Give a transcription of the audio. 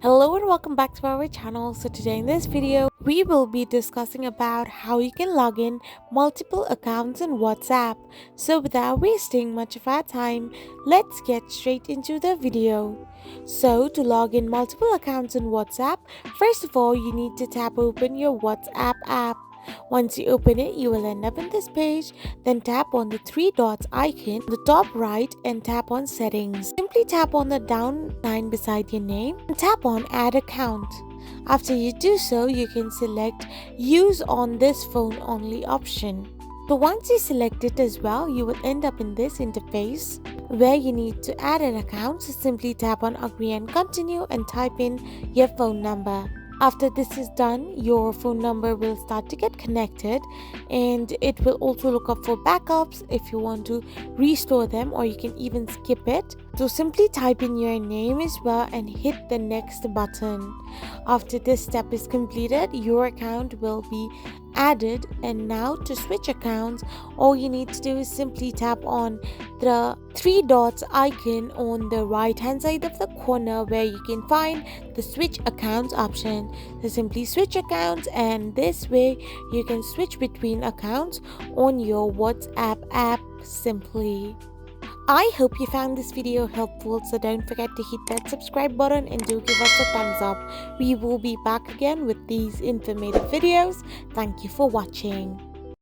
Hello and welcome back to our channel. So today in this video we will be discussing about how you can log in multiple accounts in WhatsApp. So without wasting much of our time, let's get straight into the video. So to log in multiple accounts in WhatsApp, first of all you need to tap open your WhatsApp app. Once you open it, you will end up in this page. Then tap on the three dots icon on the top right and tap on settings. Simply tap on the down line beside your name and tap on add account. After you do so, you can select use on this phone only option. So once you select it as well, you will end up in this interface where you need to add an account. So simply tap on agree and continue and type in your phone number. After this is done, your phone number will start to get connected and it will also look up for backups if you want to restore them, or you can even skip it. So simply type in your name as well and hit the next button. After this step is completed, your account will be added. And now to switch accounts, all you need to do is simply tap on the three dots icon on the right hand side of the corner where you can find the switch accounts option. So simply switch accounts, and this way you can switch between accounts on your WhatsApp app simply. I hope you found this video helpful, so don't forget to hit that subscribe button and do give us a thumbs up. We will be back again with these informative videos. Thank you for watching.